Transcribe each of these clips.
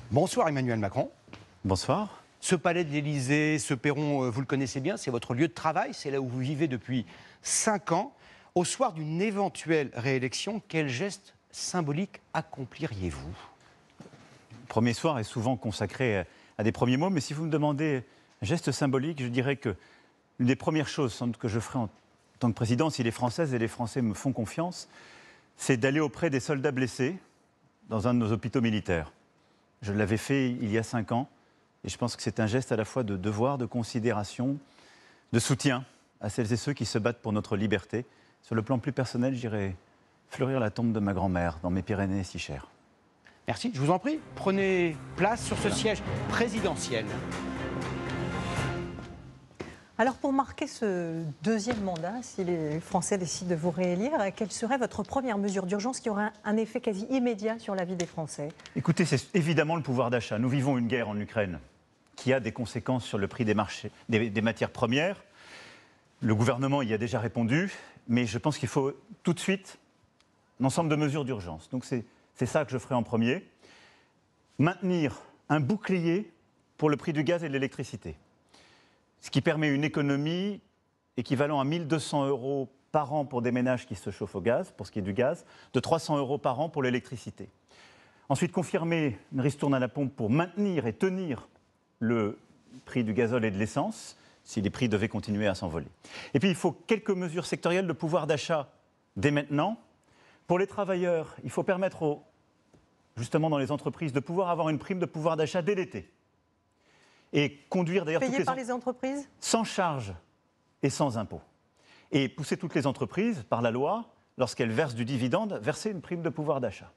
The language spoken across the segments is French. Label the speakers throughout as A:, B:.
A: Bonsoir Emmanuel Macron.
B: Bonsoir.
A: Ce palais de l'Élysée, ce perron, vous le connaissez bien, c'est votre lieu de travail, c'est là où vous vivez depuis 5 ans. Au soir d'une éventuelle réélection, quel geste symbolique accompliriez-vous?
B: Le premier soir est souvent consacré à des premiers mots, mais si vous me demandez un geste symbolique, je dirais que l'une des premières choses sans doute que je ferai en tant que président, si les Françaises et les Français me font confiance, c'est d'aller auprès des soldats blessés dans un de nos hôpitaux militaires. Je l'avais fait il y a 5 ans, et je pense que c'est un geste à la fois de devoir, de considération, de soutien à celles et ceux qui se battent pour notre liberté. Sur le plan plus personnel, j'irai fleurir la tombe de ma grand-mère dans mes Pyrénées si chères.
A: Merci, je vous en prie. Prenez place sur ce siège présidentiel.
C: Alors pour marquer ce deuxième mandat, si les Français décident de vous réélire, quelle serait votre première mesure d'urgence qui aurait un effet quasi immédiat sur la vie des Français?
B: Écoutez, c'est évidemment le pouvoir d'achat. Nous vivons une guerre en Ukraine qui a des conséquences sur le prix des marchés, des matières premières. Le gouvernement y a déjà répondu, mais je pense qu'il faut tout de suite un ensemble de mesures d'urgence. Donc c'est ça que je ferai en premier. Maintenir un bouclier pour le prix du gaz et de l'électricité, ce qui permet une économie équivalent à 1 200 € par an pour des ménages qui se chauffent au gaz, pour ce qui est du gaz, de 300 € par an pour l'électricité. Ensuite, confirmer une ristourne à la pompe pour maintenir et tenir le prix du gazole et de l'essence, si les prix devaient continuer à s'envoler. Et puis, il faut quelques mesures sectorielles de pouvoir d'achat dès maintenant. Pour les travailleurs, il faut permettre, justement dans les entreprises, de pouvoir avoir une prime de pouvoir d'achat dès l'été. Et conduire d'ailleurs
C: Payé par les entreprises
B: sans charge et sans impôt. Et pousser toutes les entreprises, par la loi, lorsqu'elles versent du dividende, verser une prime de pouvoir d'achat.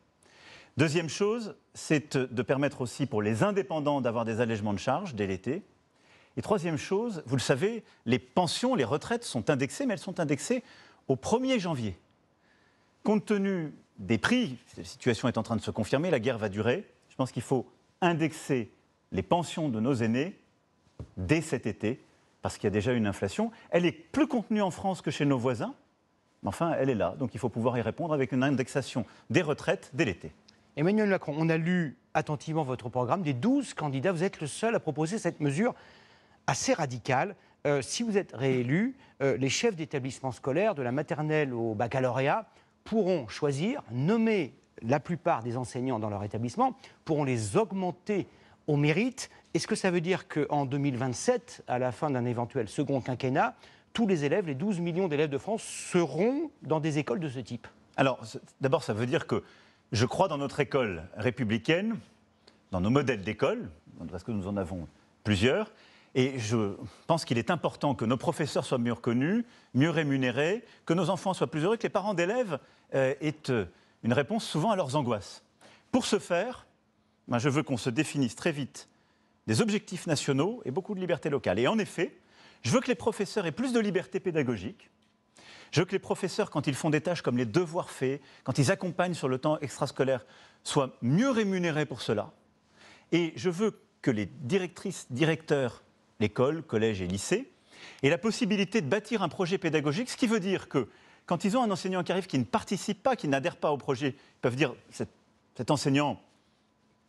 B: Deuxième chose, c'est de permettre aussi pour les indépendants d'avoir des allègements de charges dès l'été. Et troisième chose, vous le savez, les pensions, les retraites sont indexées, mais elles sont indexées au 1er janvier. Compte tenu des prix, la situation est en train de se confirmer, la guerre va durer, je pense qu'il faut indexer les pensions de nos aînés dès cet été, parce qu'il y a déjà une inflation. Elle est plus contenue en France que chez nos voisins, mais enfin, elle est là. Donc il faut pouvoir y répondre avec une indexation des retraites dès l'été.
A: Emmanuel Macron, on a lu attentivement votre programme. Des 12 candidats, vous êtes le seul à proposer cette mesure assez radicale. Si vous êtes réélu, les chefs d'établissement scolaire, de la maternelle au baccalauréat, pourront choisir, nommer la plupart des enseignants dans leur établissement, pourront les augmenter au mérite. Est-ce que ça veut dire qu'en 2027, à la fin d'un éventuel second quinquennat, tous les élèves, les 12 millions d'élèves de France, seront dans des écoles de ce type?
B: Alors, d'abord, ça veut dire que je crois dans notre école républicaine, dans nos modèles d'école, parce que nous en avons plusieurs, et je pense qu'il est important que nos professeurs soient mieux reconnus, mieux rémunérés, que nos enfants soient plus heureux, que les parents d'élèves aient une réponse souvent à leurs angoisses. Pour ce faire, je veux qu'on se définisse très vite des objectifs nationaux et beaucoup de liberté locale. Et en effet, je veux que les professeurs aient plus de liberté pédagogique. Je veux que les professeurs, quand ils font des tâches comme les devoirs faits, quand ils accompagnent sur le temps extrascolaire, soient mieux rémunérés pour cela. Et je veux que les directrices, directeurs, l'école, collège et lycée, aient la possibilité de bâtir un projet pédagogique, ce qui veut dire que quand ils ont un enseignant qui arrive, qui ne participe pas, qui n'adhère pas au projet, ils peuvent dire cet enseignant,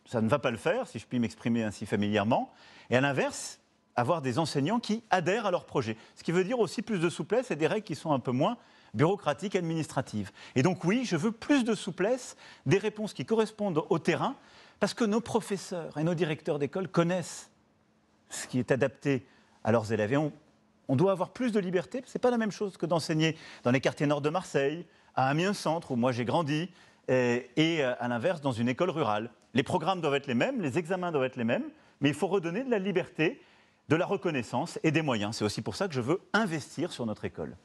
B: ça ne va pas le faire, si je puis m'exprimer ainsi familièrement. Et à l'inverse, avoir des enseignants qui adhèrent à leur projet. Ce qui veut dire aussi plus de souplesse et des règles qui sont un peu moins bureaucratiques et administratives. Et donc oui, je veux plus de souplesse, des réponses qui correspondent au terrain, parce que nos professeurs et nos directeurs d'école connaissent ce qui est adapté à leurs élèves. Et on doit avoir plus de liberté. Ce n'est pas la même chose que d'enseigner dans les quartiers nord de Marseille, à Amiens-Centre, où moi j'ai grandi, et à l'inverse, dans une école rurale. Les programmes doivent être les mêmes, les examens doivent être les mêmes, mais il faut redonner de la liberté, de la reconnaissance et des moyens. C'est aussi pour ça que je veux investir sur notre école.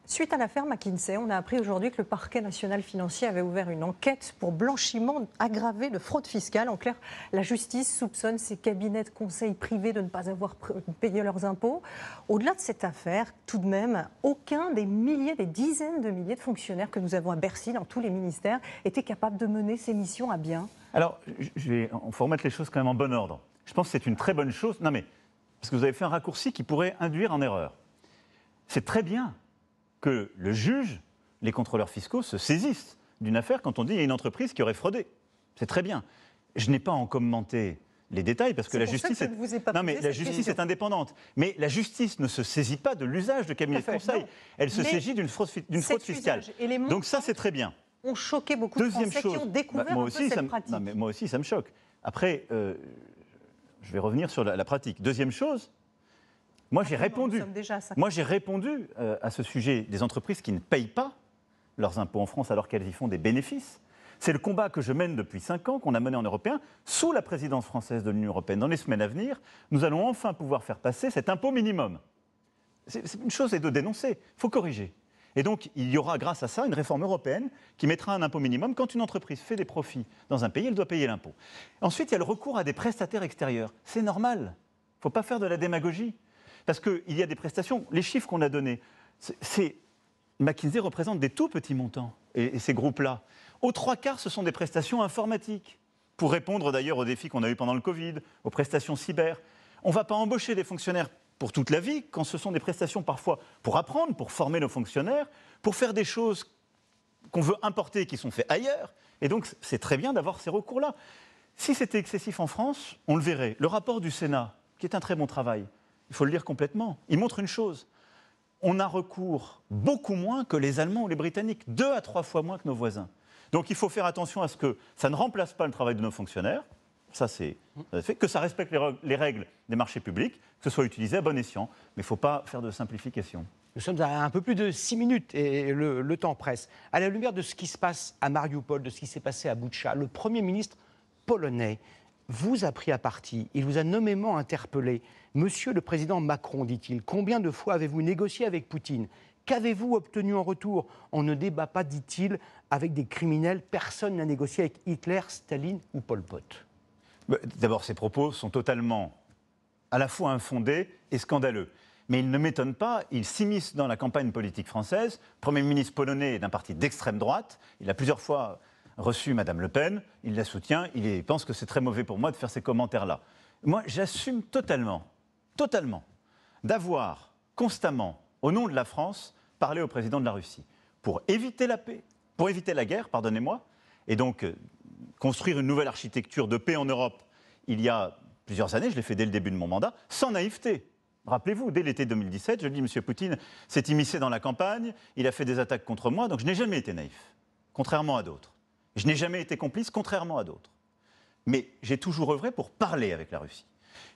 C: Suite à l'affaire McKinsey, on a appris aujourd'hui que le parquet national financier avait ouvert une enquête pour blanchiment aggravé de fraude fiscale. En clair, la justice soupçonne ces cabinets de conseil privés de ne pas avoir payé leurs impôts. Au-delà de cette affaire, tout de même, aucun des milliers, des dizaines de milliers de fonctionnaires que nous avons à Bercy, dans tous les ministères, était capable de mener ces missions à bien.
B: Alors, il faut remettre les choses quand même en bon ordre. Je pense que c'est une très bonne chose. Non mais, parce que vous avez fait un raccourci qui pourrait induire en erreur. C'est très bien que le juge, les contrôleurs fiscaux se saisissent d'une affaire quand on dit qu'il y a une entreprise qui aurait fraudé. C'est très bien. Je n'ai pas à en commenter les détails parce que la justice
C: est...
B: Non, mais la justice est indépendante. Mais la justice ne se saisit pas de l'usage de cabinets de conseil. Non. Elle se saisit d'une fraude fiscale. Donc ça, c'est très bien.
C: Ont choqué beaucoup de Français qui ont découvert un peu cette pratique.
B: Non, mais moi aussi, ça me choque. Après, je vais revenir sur la pratique. Deuxième chose, moi j'ai répondu à ce sujet des entreprises qui ne payent pas leurs impôts en France alors qu'elles y font des bénéfices. C'est le combat que je mène depuis 5 ans, qu'on a mené en européen, sous la présidence française de l'Union européenne. Dans les semaines à venir, nous allons enfin pouvoir faire passer cet impôt minimum. C'est une chose est de dénoncer, il faut corriger. Et donc, il y aura grâce à ça une réforme européenne qui mettra un impôt minimum. Quand une entreprise fait des profits dans un pays, elle doit payer l'impôt. Ensuite, il y a le recours à des prestataires extérieurs. C'est normal. Il ne faut pas faire de la démagogie. Parce qu'il y a des prestations, les chiffres qu'on a donnés, McKinsey représente des tout petits montants, et ces groupes-là. Aux 3/4, ce sont des prestations informatiques, pour répondre d'ailleurs aux défis qu'on a eus pendant le Covid, aux prestations cyber. On ne va pas embaucher des fonctionnaires pour toute la vie, quand ce sont des prestations parfois pour apprendre, pour former nos fonctionnaires, pour faire des choses qu'on veut importer et qui sont faites ailleurs. Et donc, c'est très bien d'avoir ces recours-là. Si c'était excessif en France, on le verrait. Le rapport du Sénat, qui est un très bon travail, il faut le lire complètement, il montre une chose. On a recours beaucoup moins que les Allemands ou les Britanniques, 2 à 3 fois moins que nos voisins. Donc il faut faire attention à ce que ça ne remplace pas le travail de nos fonctionnaires, ça c'est fait, que ça respecte les règles des marchés publics, que ce soit utilisé à bon escient, mais il ne faut pas faire de simplification.
A: Nous sommes à un peu plus de 6 minutes et le temps presse. À la lumière de ce qui se passe à Mariupol, de ce qui s'est passé à Boutcha, le Premier ministre polonais vous a pris à partie, il vous a nommément interpellé. Monsieur le Président Macron, dit-il, combien de fois avez-vous négocié avec Poutine ? Qu'avez-vous obtenu en retour ? On ne débat pas, dit-il, avec des criminels. Personne n'a négocié avec Hitler, Staline ou Pol Pot.
B: D'abord, ces propos sont totalement à la fois infondés et scandaleux. Mais il ne m'étonne pas, il s'immisce dans la campagne politique française. Premier ministre polonais d'un parti d'extrême droite. Il a plusieurs fois reçu Madame Le Pen. Il la soutient. Il pense que c'est très mauvais pour moi de faire ces commentaires-là. Moi, j'assume totalement, d'avoir constamment, au nom de la France, parlé au président de la Russie pour éviter la paix, pour éviter la guerre, pardonnez-moi, et donc construire une nouvelle architecture de paix en Europe il y a plusieurs années, je l'ai fait dès le début de mon mandat, sans naïveté. Rappelez-vous, dès l'été 2017, je dis, M. Poutine s'est immiscé dans la campagne, il a fait des attaques contre moi, donc je n'ai jamais été naïf, contrairement à d'autres. Je n'ai jamais été complice, contrairement à d'autres. Mais j'ai toujours œuvré pour parler avec la Russie.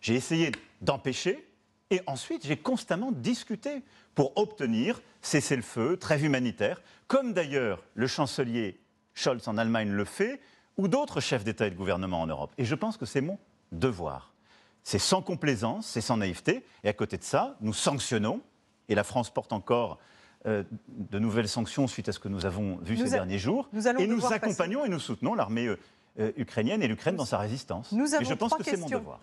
B: J'ai essayé d'empêcher, et ensuite j'ai constamment discuté pour obtenir cessez-le-feu, trêve humanitaire, comme d'ailleurs le chancelier Scholz en Allemagne le fait, ou d'autres chefs d'État et de gouvernement en Europe. Et je pense que c'est mon devoir. C'est sans complaisance, c'est sans naïveté, et à côté de ça, nous sanctionnons, et la France porte encore de nouvelles sanctions suite à ce que nous avons vu ces derniers jours, et nous accompagnons et nous soutenons l'armée ukrainienne et l'Ukraine dans sa résistance. Et je pense que c'est mon devoir.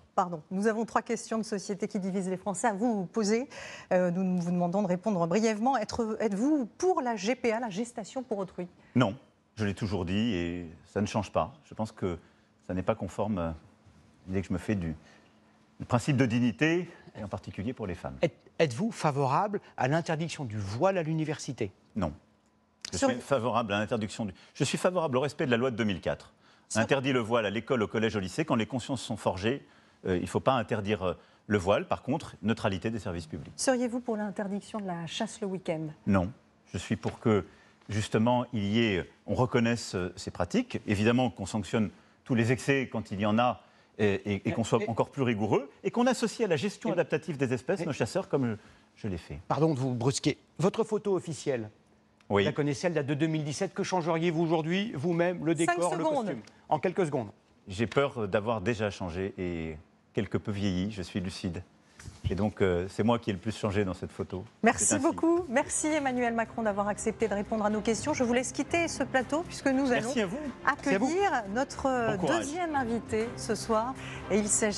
C: Nous avons 3 questions de société qui divisent les Français à vous poser. Nous vous demandons de répondre brièvement. Êtes-vous pour la GPA, la gestation pour autrui ?
B: Non, je l'ai toujours dit et ça ne change pas. Je pense que ça n'est pas conforme à l'idée que je me fais du principe de dignité, et en particulier pour les femmes.
A: Êtes-vous favorable à l'interdiction du voile à l'université ?
B: Non. Je suis favorable à l'interdiction Je suis favorable au respect de la loi de 2004. On interdit le voile à l'école, au collège, au lycée. Quand les consciences sont forgées, il ne faut pas interdire le voile. Par contre, neutralité des services publics.
C: Seriez-vous pour l'interdiction de la chasse le week-end ?
B: Non. Je suis pour que, justement, on reconnaisse ces pratiques. Évidemment qu'on sanctionne tous les excès quand il y en a et qu'on soit encore plus rigoureux. Et qu'on associe à la gestion adaptative des espèces nos chasseurs, comme je l'ai fait.
A: Pardon de vous brusquer. Votre photo officielle ?
B: Oui.
A: La connaissez, elle date de 2017. Que changeriez-vous aujourd'hui, vous-même, le décor, le costume ? En quelques secondes.
B: J'ai peur d'avoir déjà changé et quelque peu vieilli. Je suis lucide. Et donc, c'est moi qui ai le plus changé dans cette photo.
C: Merci beaucoup. Merci Emmanuel Macron d'avoir accepté de répondre à nos questions. Je vous laisse quitter ce plateau puisque nous allons accueillir notre deuxième invité ce soir. Et il s'agit